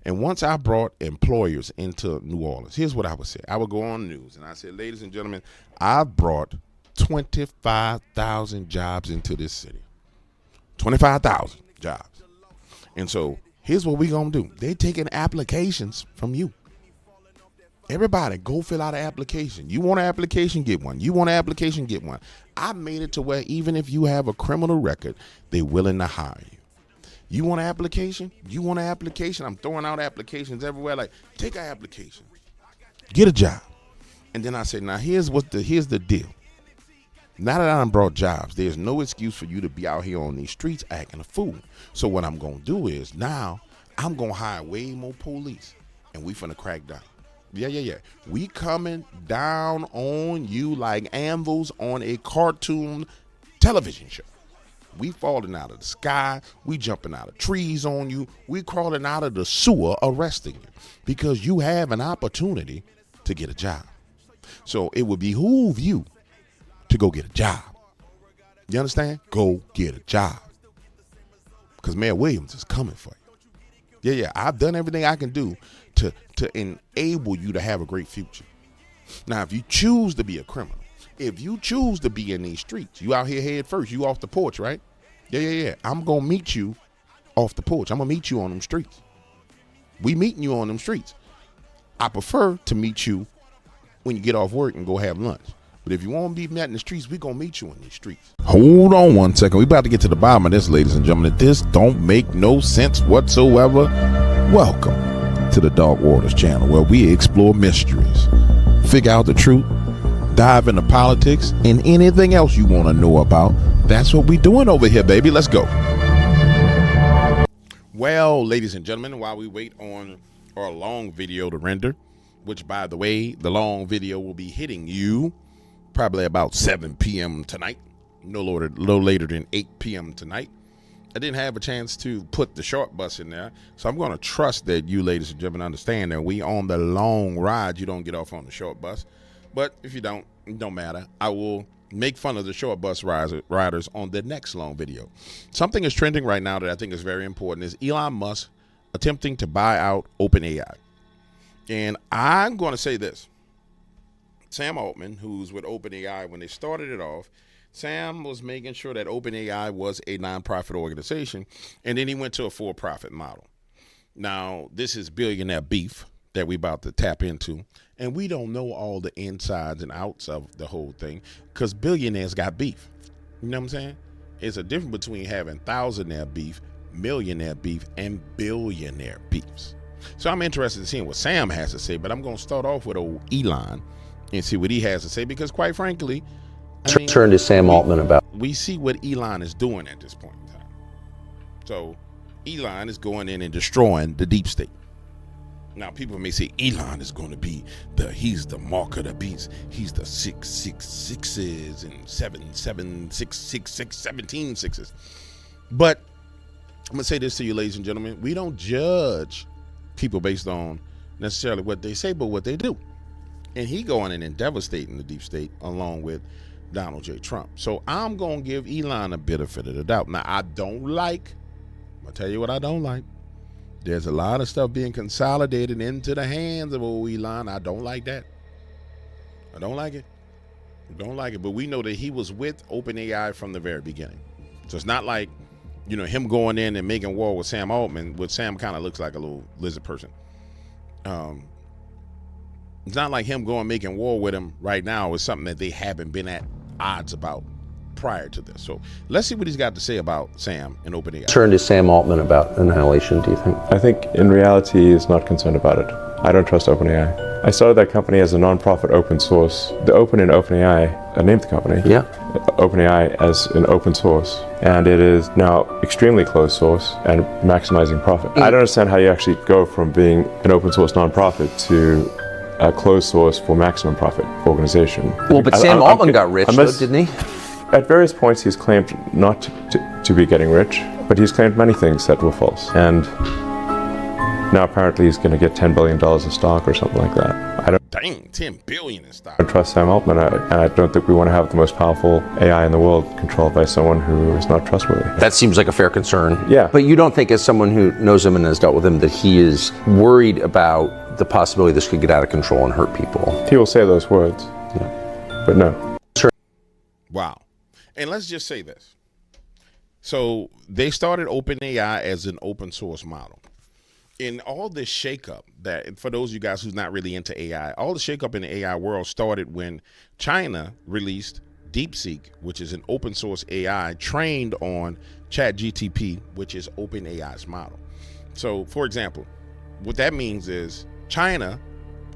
And once I brought employers into New Orleans, here's what I would say. I would go on the news and I said, ladies and gentlemen, I've brought 25,000 jobs into this city. 25,000 jobs. And so here's what we're going to do. They taking applications from you. Everybody, go fill out an application. You want an application, get one. You want an application, get one. I made it to where even if you have a criminal record, they're willing to hire you. You want an application? You want an application? I'm throwing out applications everywhere. Like, take an application. Get a job. And then I said, now here's the deal. Now that I done brought jobs, there's no excuse for you to be out here on these streets acting a fool. So what I'm going to do is now I'm going to hire way more police, and we finna crack down. Yeah. We coming down on you like anvils on a cartoon television show. We falling out of the sky. We jumping out of trees on you. We crawling out of the sewer arresting you because you have an opportunity to get a job. So it would behoove you to go get a job. You understand? Go get a job. Because Mayor Williams is coming for you. Yeah. I've done everything I can do to enable you to have a great future. Now, if you choose to be a criminal, if you choose to be in these streets, you out here head first, you off the porch, right? Yeah. I'm going to meet you off the porch. I'm going to meet you on them streets. We meeting you on them streets. I prefer to meet you when you get off work and go have lunch. But if you want to be met in the streets, we're going to meet you in these streets. Hold on one second. We about to get to the bottom of this, ladies and gentlemen. This don't make no sense whatsoever. Welcome to the Dark Waters channel, where we explore mysteries, figure out the truth, dive into politics, and anything else you want to know about. That's what we doing over here, baby. Let's go. Well, ladies and gentlemen, while we wait on our long video to render, which, by the way, the long video will be hitting you probably about 7 p.m. tonight, no later than 8 p.m. tonight. I didn't have a chance to put the short bus in there, so I'm going to trust that you, ladies and gentlemen, understand that we on the long ride. You don't get off on the short bus. But if you don't, it don't matter. I will make fun of the short bus riders on the next long video. Something is trending right now that I think is very important is Elon Musk attempting to buy out OpenAI. And I'm going to say this. Sam Altman, who's with OpenAI, when they started it off, Sam was making sure that OpenAI was a nonprofit organization, and then he went to a for-profit model. Now, this is billionaire beef that we about to tap into, and we don't know all the insides and outs of the whole thing because billionaires got beef. You know what I'm saying? It's a difference between having thousandaire beef, millionaire beef, and billionaire beefs. So I'm interested in seeing what Sam has to say, but I'm going to start off with old Elon and see what he has to say because, quite frankly, turn to Sam Altman about. We see what Elon is doing at this point in time. So Elon is going in and destroying the deep state. Now, people may say Elon is going to be he's the mark of the beast. He's the 666s and 77666, 17 sixes. But I'm going to say this to you, ladies and gentlemen. We don't judge people based on necessarily what they say, but what they do. And he going in and devastating the deep state along with Donald J. Trump. So I'm going to give Elon a benefit of the doubt. Now, I'm going to tell you what I don't like. There's a lot of stuff being consolidated into the hands of old Elon. I don't like that. I don't like it. But we know that he was with OpenAI from the very beginning. So it's not like, him going in and making war with Sam Altman, which Sam kind of looks like a little lizard person. It's not like him making war with him right now is something that they haven't been at odds about prior to this. So let's see what he's got to say about Sam and OpenAI. Turn to Sam Altman about annihilation, do you think? I think in reality he's not concerned about it. I don't trust OpenAI. I started that company as a non-profit open source. The open in OpenAI, I named the company. Yeah. OpenAI as an open source. And it is now extremely closed source and maximizing profit. I don't understand how you actually go from being an open source non-profit to a closed source for maximum profit organization. Well, but Sam Altman got rich, though, didn't he? At various points he's claimed not to be getting rich, but he's claimed many things that were false. And Now apparently he's going to get $10 billion of stock or something like that. I don't Dang, 10 billion in stock. trust Sam Altman, and I don't think we want to have the most powerful AI in the world controlled by someone who is not trustworthy. That seems like a fair concern. Yeah. But you don't think, as someone who knows him and has dealt with him, that he is worried about the possibility this could get out of control and hurt people? He will say those words, but no. Wow. And let's just say this. So they started OpenAI as an open source model. In all this shakeup, that for those of you guys who's not really into AI, all the shakeup in the AI world started when China released DeepSeek, which is an open source AI trained on ChatGPT, which is OpenAI's model. So, for example, what that means is China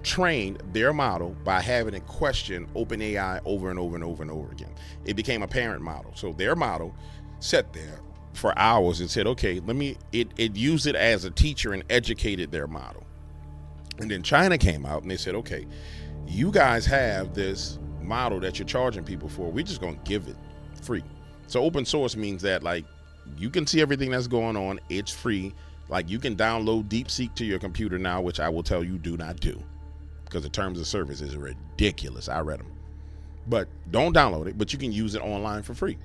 trained their model by having it question OpenAI over and over and over and over again. It became a parent model. So their model sat there for hours and said, okay, it used it as a teacher and educated their model. And then China came out and they said, okay, you guys have this model that you're charging people for. We're just going to give it free. So open source means that, like, you can see everything that's going on. It's free. Like, you can download DeepSeek to your computer now, which I will tell you do not do, because the terms of service is ridiculous. I read them. But don't download it, but you can use it online for free.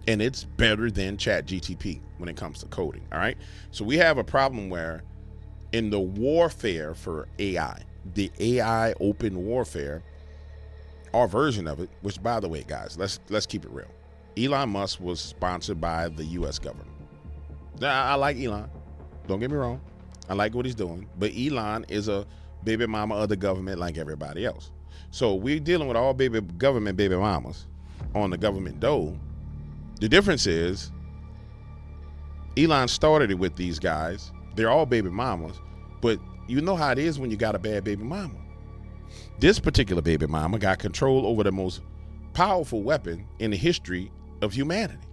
And it's better than ChatGPT when it comes to coding, all right? So we have a problem where in the warfare for AI, the AI open warfare, our version of it, which, by the way, guys, let's keep it real. Elon Musk was sponsored by the U.S. government. Now, I like Elon. Don't get me wrong. I like what he's doing. But Elon is a baby mama of the government like everybody else. So we're dealing with all government baby mamas on the government dole. The difference is Elon started it with these guys. They're all baby mamas, but you know how it is when you got a bad baby mama. This particular baby mama got control over the most powerful weapon in the history of humanity.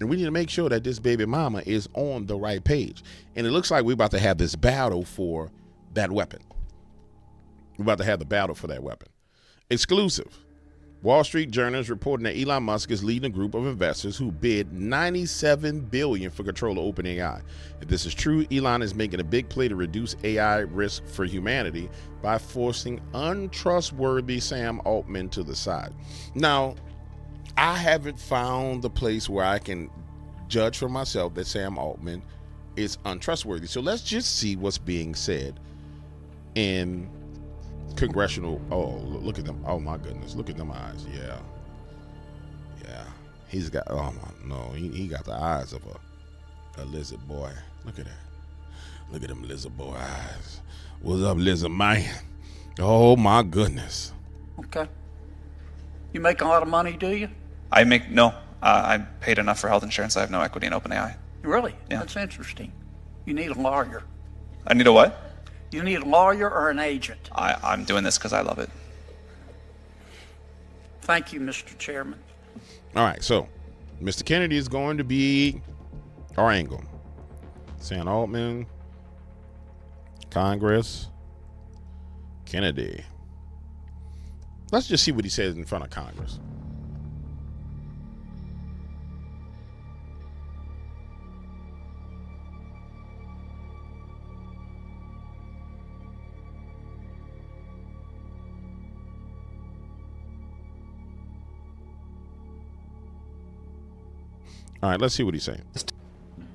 And we need to make sure that this baby mama is on the right page. And it looks like we're about to have this battle for that weapon. We're about to have the battle for that weapon. Exclusive. Wall Street Journal is reporting that Elon Musk is leading a group of investors who bid $97 billion for control of OpenAI. If this is true, Elon is making a big play to reduce AI risk for humanity by forcing untrustworthy Sam Altman to the side. Now, I haven't found the place where I can judge for myself that Sam Altman is untrustworthy. So let's just see what's being said in congressional. Oh, look at them. Oh my goodness, look at them eyes. Yeah, he's got, oh my, no, he got the eyes of a lizard boy. Look at that. Look at them lizard boy eyes. What's up, lizard man? Oh my goodness. Okay. You make a lot of money, do you? No. I paid enough for health insurance. I have no equity in OpenAI. Really? Yeah. That's interesting. You need a lawyer. I need a what? You need a lawyer or an agent. I'm doing this because I love it. Thank you, Mr. Chairman. All right, so Mr. Kennedy is going to be our angle. Sam Altman, Congress, Kennedy. Let's just see what he says in front of Congress. All right, let's see what he's saying.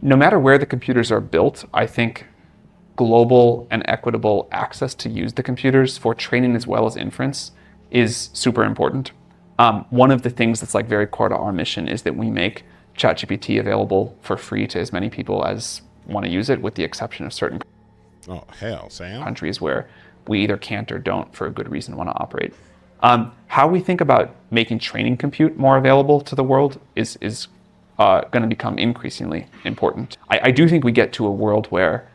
No matter where the computers are built, I think global and equitable access to use the computers for training as well as inference is super important. One of the things that's like very core to our mission is that we make ChatGPT available for free to as many people as want to use it, with the exception of certain Sam. countries where we either can't or don't, for a good reason, want to operate. How we think about making training compute more available to the world is going to become increasingly important. I do think we get to a world where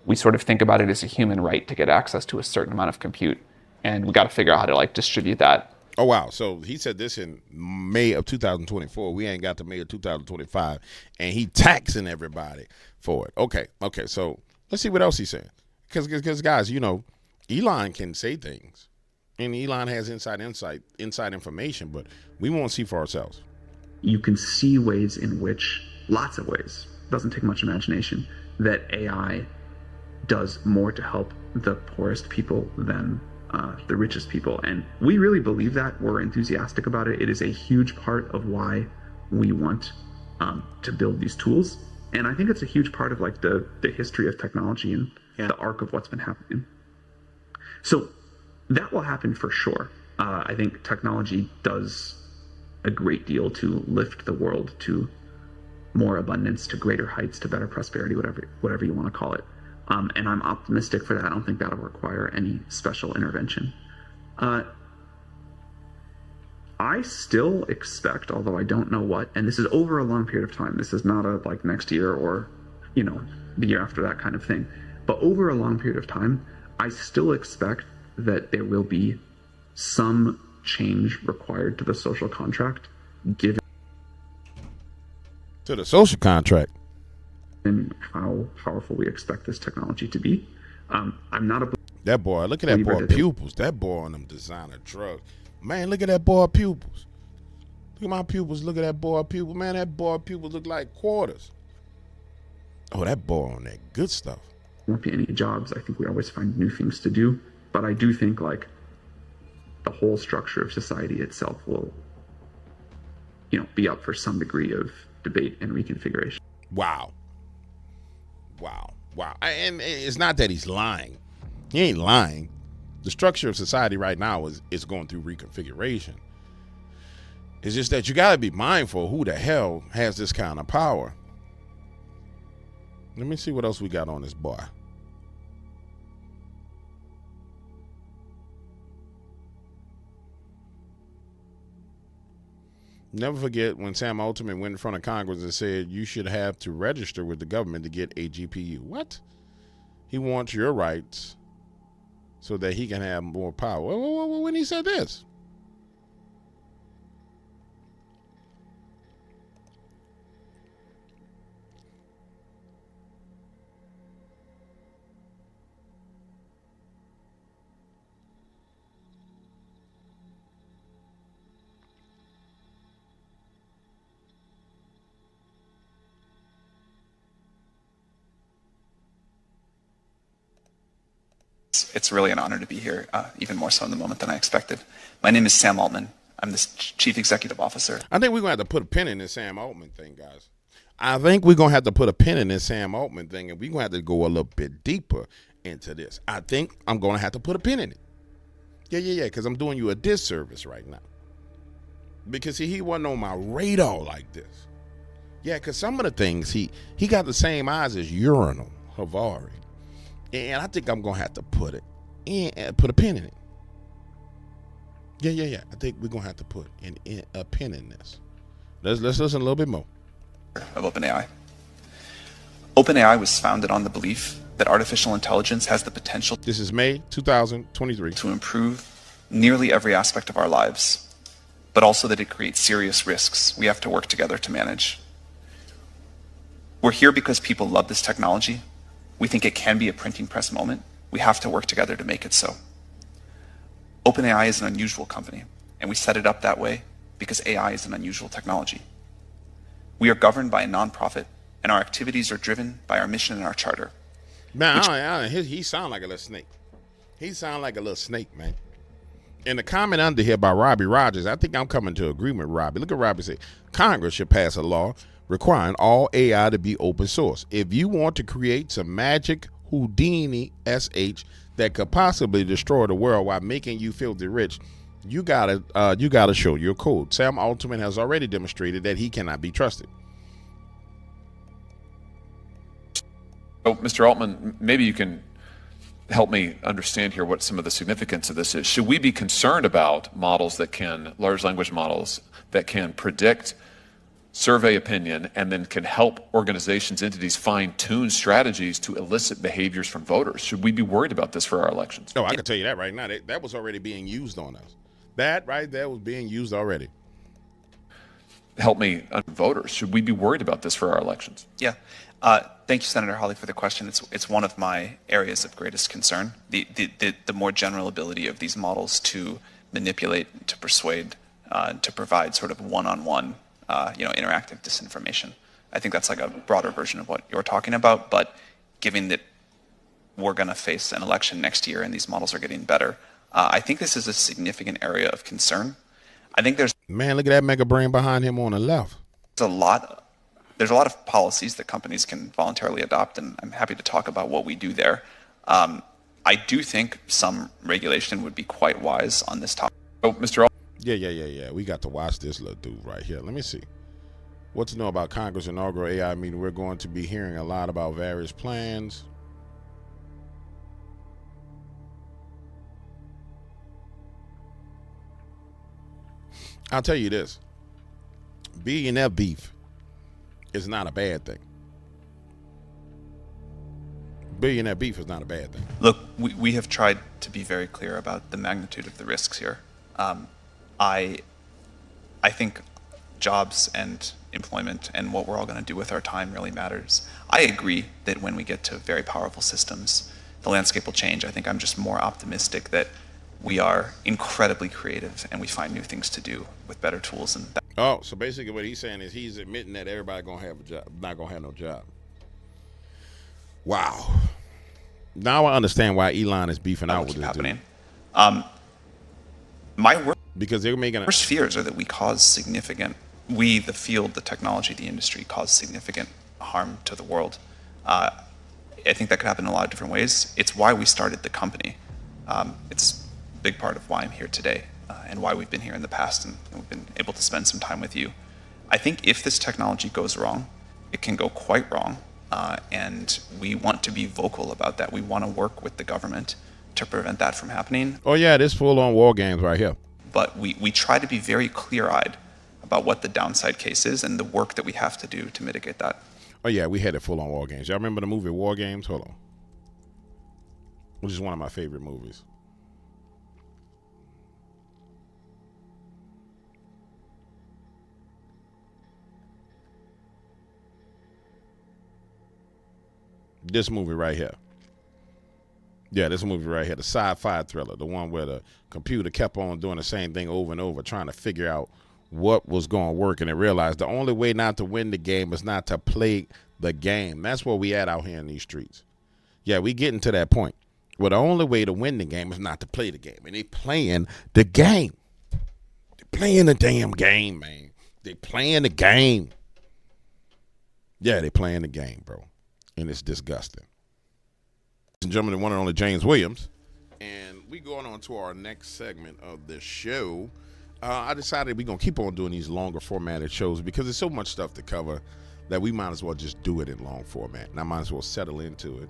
we sort of think about it as a human right to get access to a certain amount of compute, and we got to figure out how to like distribute that. Oh, wow. So he said this in May of 2024. We ain't got to May of 2025, and he taxing everybody for it. Okay. So let's see what else he's saying. Because guys, you know, Elon can say things, and Elon has inside information, but we won't see for ourselves. You can see ways in which, lots of ways, doesn't take much imagination, that AI does more to help the poorest people than the richest people. And we really believe that. We're enthusiastic about it. It is a huge part of why we want to build these tools. And I think it's a huge part of like the history of technology and the arc of what's been happening. So that will happen for sure. I think technology does a great deal to lift the world to more abundance, to greater heights, to better prosperity, whatever you want to call it. And I'm optimistic for that. I don't think that'll require any special intervention. I still expect, although I don't know what, and this is over a long period of time. This is not a like next year or, the year after that kind of thing. But over a long period of time, I still expect that there will be some change required to the social contract, given To the social contract. how powerful we expect this technology to be. I'm not a That boy, look at that boy pupils. That boy on them designer drugs. Man, look at that boy pupils. Look at my pupils. Look at that boy pupil. Man, that boy pupils look like quarters. Oh, that boy on that good stuff. won't be any jobs. I think we always find new things to do. But I do think like the whole structure of society itself will, be up for some degree of debate and reconfiguration. Wow. And it's not that he's lying. He ain't lying. The structure of society right now is going through reconfiguration. It's just that you got to be mindful who the hell has this kind of power. Let me see what else we got on this boy. Never forget when Sam Altman went in front of Congress and said you should have to register with the government to get a GPU. What? He wants your rights so that he can have more power. When he said this? It's really an honor to be here, even more so in the moment than I expected. My name is Sam Altman. I'm the Chief Executive Officer. I think we're going to have to put a pin in this Sam Altman thing, guys. I think we're going to have to put a pin in this Sam Altman thing, and we're going to have to go a little bit deeper into this. I think I'm going to have to put a pin in it. Yeah, because I'm doing you a disservice right now. Because, see, he wasn't on my radar like this. Yeah, because some of the things, he got the same eyes as Urinal Havari. And I think I'm going to have to put a pin in it. Yeah. I think we're going to have to put a pin in this. Let's listen a little bit more. Of OpenAI. OpenAI was founded on the belief that artificial intelligence has the potential This is May 2023. to improve nearly every aspect of our lives, but also that it creates serious risks we have to work together to manage. We're here because people love this technology. We think it can be a printing press moment. We have to work together to make it so. OpenAI is an unusual company, and we set it up that way because AI is an unusual technology. We are governed by a nonprofit, and our activities are driven by our mission and our charter. Man, he sound like a little snake. He sound like a little snake, man. In the comment under here by Robbie Rogers, I think I'm coming to agreement with Robbie. Look at Robbie say, Congress should pass a law requiring all AI to be open source. If you want to create some magic Houdini SH that could possibly destroy the world while making you filthy rich, you gotta show your code. Sam Altman has already demonstrated that he cannot be trusted. Oh, Mr. Altman, maybe you can help me understand here what some of the significance of this is. Should we be concerned about models large language models that can predict, survey opinion, and then can help organizations, entities fine-tune strategies to elicit behaviors from voters? Should we be worried about this for our elections? Oh, I can tell you that right now. That was already being used on us. That right there was being used already. Help me, voters. Should we be worried about this for our elections? Yeah. Thank you, Senator Hawley, for the question. It's one of my areas of greatest concern. The more general ability of these models to manipulate, to persuade, to provide sort of one-on-one interactive disinformation. I think that's like a broader version of what you're talking about, but given that we're going to face an election next year and these models are getting better. I think this is a significant area of concern. I think there's Man, look at that mega brain behind him on the left. a lot of policies that companies can voluntarily adopt, and I'm happy to talk about what we do there. I do think some regulation would be quite wise on this topic. Oh, Mr. Altman. Yeah. We got to watch this little dude right here. Let me see. What to know about Congress inaugural AI meeting? We're going to be hearing a lot about various plans. I'll tell you this. Billionaire beef is not a bad thing. Billionaire beef is not a bad thing. Look, we have tried to be very clear about the magnitude of the risks here. I think jobs and employment and what we're all going to do with our time really matters. I agree that when we get to very powerful systems, the landscape will change. I think I'm just more optimistic that we are incredibly creative and we find new things to do with better tools. And Oh, so basically what he's saying is he's admitting that everybody gonna have a job, not gonna have no job. Wow. Now I understand why Elon is beefing out with this happening. dude. My Because they're making worst fears are that we, the field, the technology, the industry, cause significant harm to the world. I think that could happen in a lot of different ways. It's why we started the company. It's a big part of why I'm here today and why we've been here in the past and we've been able to spend some time with you. I think if this technology goes wrong, it can go quite wrong. And we want to be vocal about that. We want to work with the government to prevent that from happening. Oh yeah, this full-on war games right here. But we try to be very clear-eyed about what the downside case is and the work that we have to do to mitigate that. Oh yeah, we had it full-on war games. Y'all remember the movie War Games? Hold on. Which is one of my favorite movies. This movie right here. Yeah, this movie right here, the sci-fi thriller, the one where the computer kept on doing the same thing over and over, trying to figure out what was going to work, and it realized the only way not to win the game is not to play the game. That's where we at out here in these streets. Yeah, we getting to that point where the only way to win the game is not to play the game, and they playing the game. They playing the damn game, man. They playing the game. Yeah, they playing the game, bro, and it's disgusting. Ladies and gentlemen, the one and only James Williams, and we going on to our next segment of the show. I decided we're going to keep on doing these longer formatted shows because there's so much stuff to cover that we might as well just do it in long format, and I might as well settle into it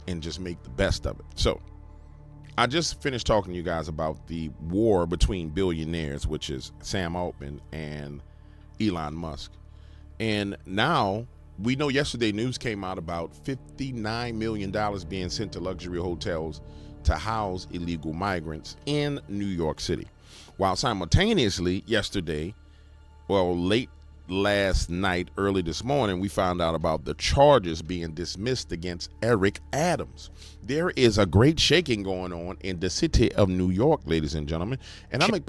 and just make the best of it. So I just finished talking to you guys about the war between billionaires, which is Sam Altman and Elon Musk, and now we know yesterday news came out about $59 million being sent to luxury hotels to house illegal migrants in New York City. While simultaneously yesterday, well, late last night, early this morning, we found out about the charges being dismissed against Eric Adams. There is a great shaking going on in the city of New York, ladies and gentlemen. And I'm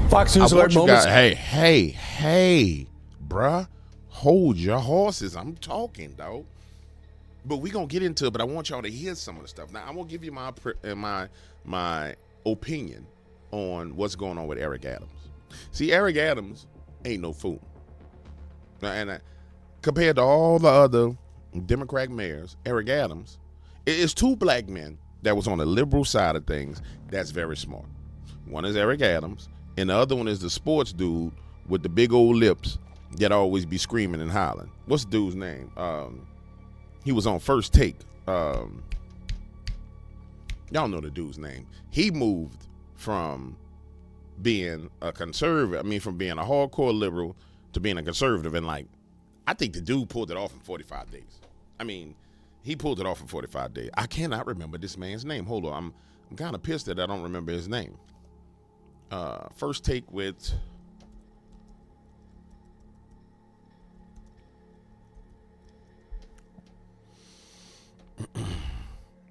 Fox News alert moments. Hey, bruh. Hold your horses. I'm talking, dog. But we're going to get into it, but I want y'all to hear some of the stuff. Now, I'm going to give you my opinion on what's going on with Eric Adams. See, Eric Adams ain't no fool. And compared to all the other Democratic mayors, Eric Adams is two black men that was on the liberal side of things that's very smart. One is Eric Adams, and the other one is the sports dude with the big old lips that always be screaming and hollering. What's the dude's name? He was on First Take. Y'all know the dude's name. He moved from being a conservative, from being a hardcore liberal to being a conservative, and I think the dude pulled it off in 45 days. He pulled it off in 45 days. I cannot remember this man's name. Hold on, I'm kind of pissed that I don't remember his name. First Take with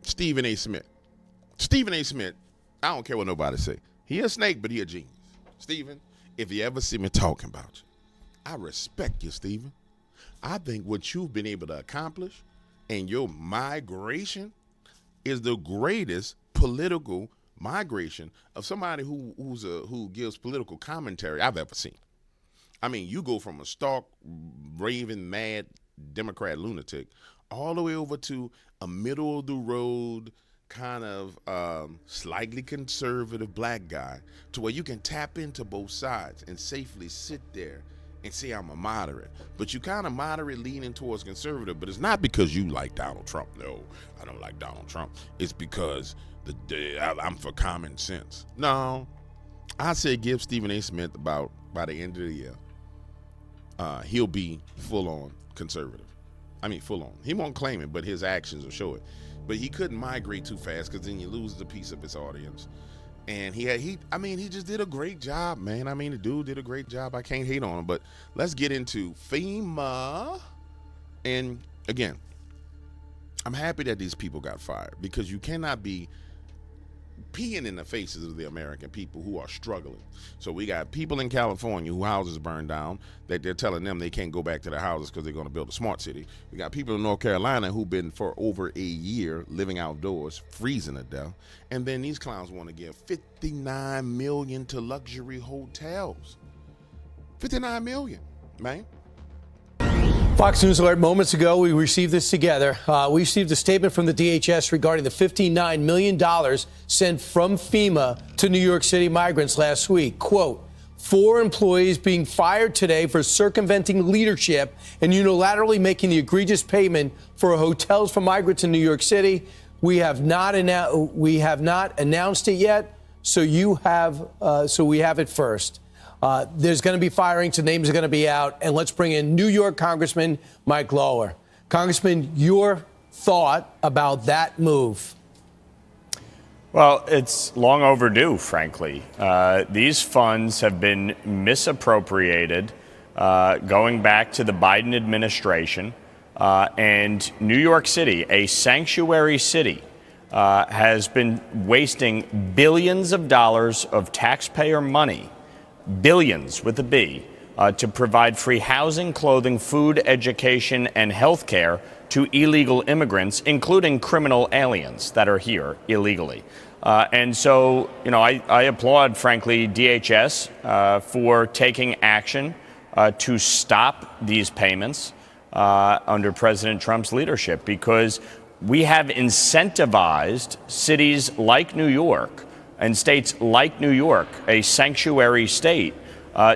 Stephen A. Smith. Stephen A. Smith, I don't care what nobody say. He a snake, but he a genius. Stephen, if you ever see me talking about you, I respect you, Stephen. I think what you've been able to accomplish in your migration is the greatest political migration of somebody who gives political commentary I've ever seen. I mean, you go from a stark, raving, mad Democrat lunatic all the way over to a middle of the road kind of slightly conservative black guy to where you can tap into both sides and safely sit there and say I'm a moderate. But you kind of moderate leaning towards conservative, but it's not because you like Donald Trump. No, I don't like Donald Trump. It's because I'm for common sense. No, I say give Stephen A. Smith by the end of the year, he'll be full on conservative. I mean, full on. He won't claim it, but his actions will show it. But he couldn't migrate too fast because then you lose the piece of his audience. And he just did a great job, man. I mean, the dude did a great job. I can't hate on him. But let's get into FEMA. And again, I'm happy that these people got fired because you cannot be peeing in the faces of the American people who are struggling. So we got people in California whose houses burned down that they're telling them they can't go back to their houses because they're going to build a smart city. We got people in North Carolina who've been for over a year living outdoors, freezing to death. And then these clowns want to give $59 million to luxury hotels. $59 million, man. Fox News Alert moments ago, we received this together. We received a statement from the DHS regarding the $59 million sent from FEMA to New York City migrants last week. Quote, 4 employees being fired today for circumventing leadership and unilaterally making the egregious payment for hotels for migrants in New York City. We have not announced it yet, so we have it first. There's going to be firings, the names are going to be out, and let's bring in New York Congressman Mike Lawler. Congressman, your thought about that move? Well, it's long overdue, frankly. These funds have been misappropriated going back to the Biden administration, and New York City, a sanctuary city, has been wasting billions of dollars of taxpayer money, billions with a B, to provide free housing, clothing, food, education, and health care to illegal immigrants, including criminal aliens that are here illegally. And so, I applaud, frankly, DHS for taking action to stop these payments under President Trump's leadership, because we have incentivized cities like New York and states like New York, a sanctuary state,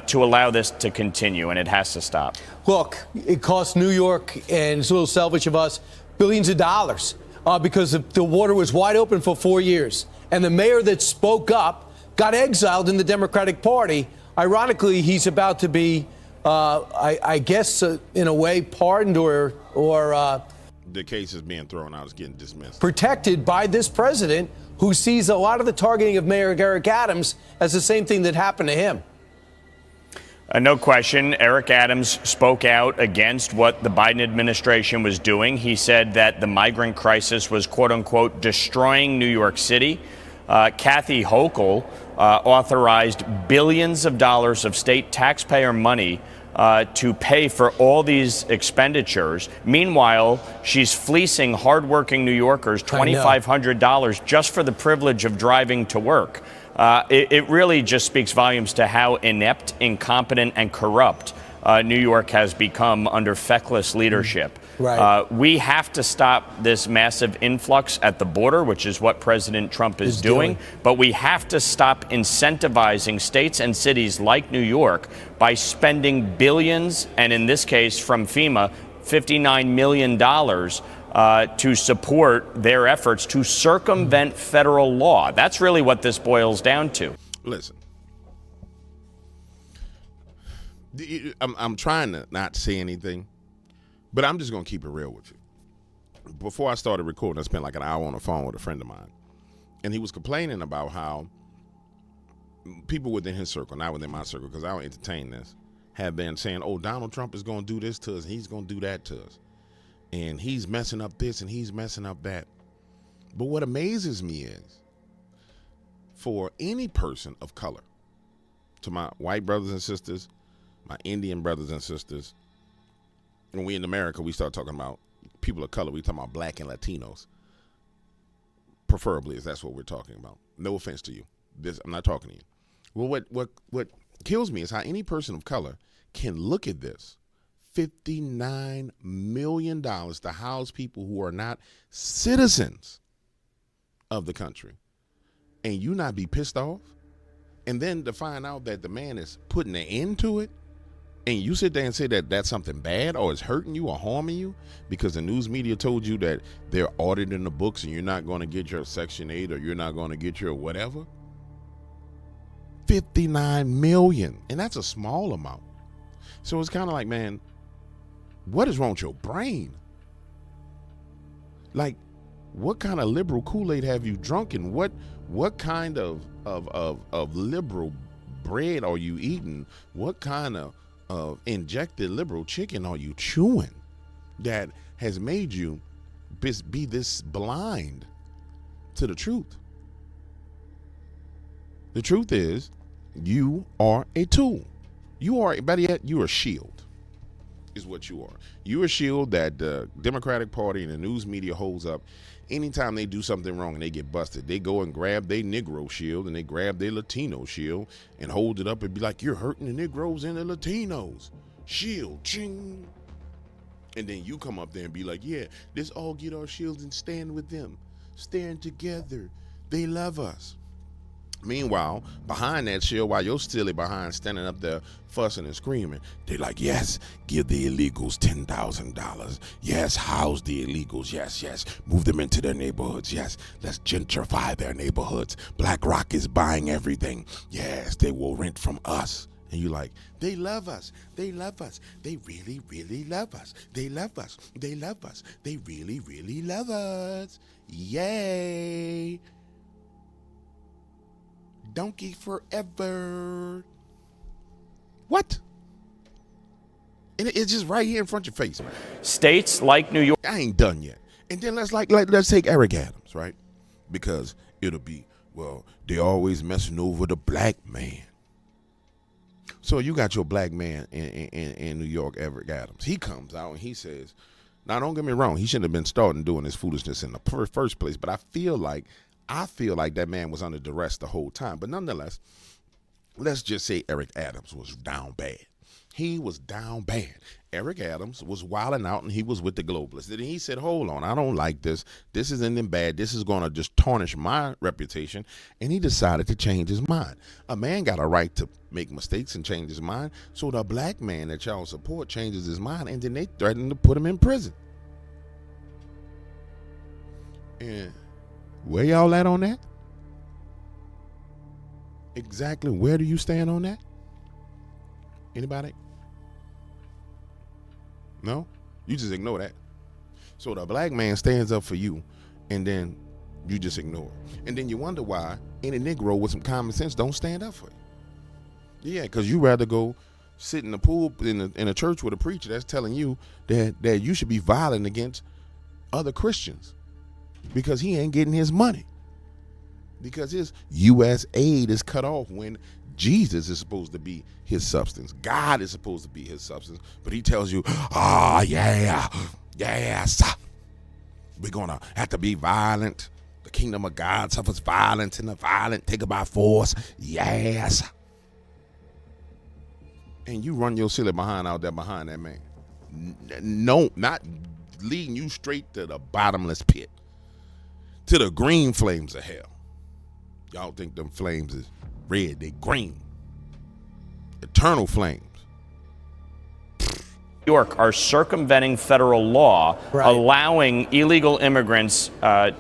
to allow this to continue, and it has to stop. Look, it cost New York, and it's a little selfish of us, billions of dollars because the water was wide open for 4 years. And the mayor that spoke up got exiled in the Democratic Party. Ironically, he's about to be, I guess, in a way, pardoned or the case is being thrown out, it's getting dismissed. Protected by this president, who sees a lot of the targeting of Mayor Eric Adams as the same thing that happened to him. No question. Eric Adams spoke out against what the Biden administration was doing. He said that the migrant crisis was, quote unquote, destroying New York City. Kathy Hochul authorized billions of dollars of state taxpayer money to pay for all these expenditures. Meanwhile, she's fleecing hardworking New Yorkers $2,500 just for the privilege of driving to work. It really just speaks volumes to how inept, incompetent, and corrupt New York has become under feckless leadership. Right. We have to stop this massive influx at the border, which is what President Trump is doing. But we have to stop incentivizing states and cities like New York by spending billions, and in this case from FEMA, $59 million to support their efforts to circumvent federal law. That's really what this boils down to. Listen, I'm trying to not say anything, but I'm just going to keep it real with you. Before I started recording, I spent like an hour on the phone with a friend of mine, and he was complaining about how people within his circle, not within my circle, because I don't entertain this, have been saying, oh, Donald Trump is going to do this to us, and he's going to do that to us. And he's messing up this and he's messing up that. But what amazes me is, for any person of color, to my white brothers and sisters, my Indian brothers and sisters, when we in America, we start talking about people of color, we talking about black and Latinos. preferably, if that's what we're talking about. No offense to you. I'm not talking to you. Well, what kills me is how any person of color can look at this. $59 million to house people who are not citizens of the country, and you not be pissed off, and then to find out that the man is putting an end to it, and you sit there and say that that's something bad or it's hurting you or harming you because the news media told you that they're auditing the books and you're not going to get your Section 8 or you're not going to get your whatever. 59 million, and that's a small amount. So it's kind of like, man, what is wrong with your brain? Like, what kind of liberal Kool-Aid have you drunk, and what kind of liberal bread are you eating? What kind of injected liberal chicken are you chewing that has made you be this blind to the truth? The truth is, you are a tool. You are, better yet, you're a shield, is what you are. You're a shield that the Democratic Party and the news media holds up anytime they do something wrong and they get busted. They go and grab their Negro shield and they grab their Latino shield and hold it up and be like, you're hurting the Negroes and the Latinos. Shield, ching. And then you come up there and be like, yeah, let's all get our shields and stand with them. Stand together. They love us. Meanwhile, behind that shield, while you're silly behind standing up there fussing and screaming, they're like, yes, give the illegals $10,000. Yes, house the illegals. Yes, yes, move them into their neighborhoods. Yes, let's gentrify their neighborhoods. BlackRock is buying everything. Yes, they will rent from us. And you're like, they love us. They love us. They really, really love us. They love us. They love us. They really, really love us. Yay. Donkey forever. What? And it's just right here in front of your face. States like New York. I ain't done yet. And then let's take Eric Adams, right? Because it'll be, well, they always messing over the black man. So you got your black man in New York, Eric Adams. He comes out and he says, now don't get me wrong, he shouldn't have been starting doing this foolishness in the first place, but I feel like that man was under duress the whole time. But nonetheless, let's just say Eric Adams was down bad. He was down bad. Eric Adams was wilding out and he was with the globalists. And he said, hold on, I don't like this. This isn't bad. This is going to just tarnish my reputation. And he decided to change his mind. A man got a right to make mistakes and change his mind. So the black man that y'all support changes his mind, and then they threaten to put him in prison. And where y'all at on that? Exactly where do you stand on that? Anybody? No? You just ignore that. So the black man stands up for you, and then you just ignore it. And then you wonder why any Negro with some common sense don't stand up for you. Yeah, because you rather go sit in the pool in a church with a preacher that's telling you that you should be violent against other Christians because he ain't getting his money. Because his U.S. aid is cut off when Jesus is supposed to be his substance. God is supposed to be his substance. But he tells you, yes, we're going to have to be violent. The kingdom of God suffers violence, and the violent take it by force. Yes. And you run your silly behind out there behind that man. No, not leading you straight to the bottomless pit, to the green flames of hell. Y'all think them flames is red, they green. Eternal flames. New York are circumventing federal law, allowing illegal immigrants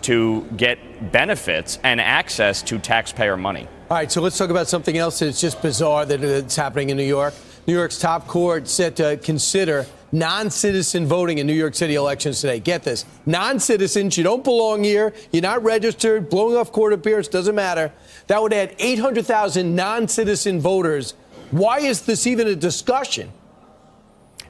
to get benefits and access to taxpayer money. All right, so let's talk about something else that's just bizarre that's happening in New York. New York's top court set to consider non-citizen voting in New York City elections today. Get this. Non-citizens, you don't belong here, you're not registered, blowing off court appearance, doesn't matter. That would add 800,000 non-citizen voters. Why is this even a discussion?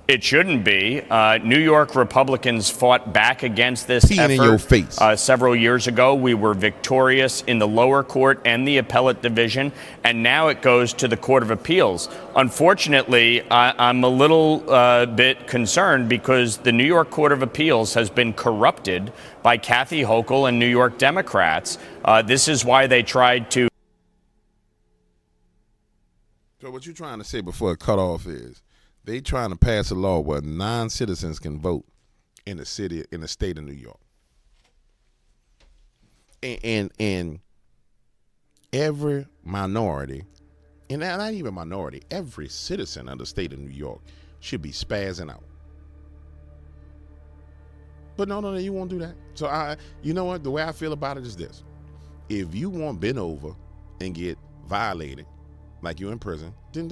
It shouldn't be. New York Republicans fought back against this Peeing effort in your face. Several years ago. We were victorious in the lower court and the appellate division, and now it goes to the Court of Appeals. Unfortunately, I'm a little bit concerned because the New York Court of Appeals has been corrupted by Kathy Hochul and New York Democrats. This is why they tried to. So what you're trying to say before it cut off is they trying to pass a law where non-citizens can vote in the state of New York. And every minority, and not even minority, every citizen of the state of New York should be spazzing out. But no, you won't do that. So you know what? The way I feel about it is this. If you want bent over and get violated, like you're in prison, then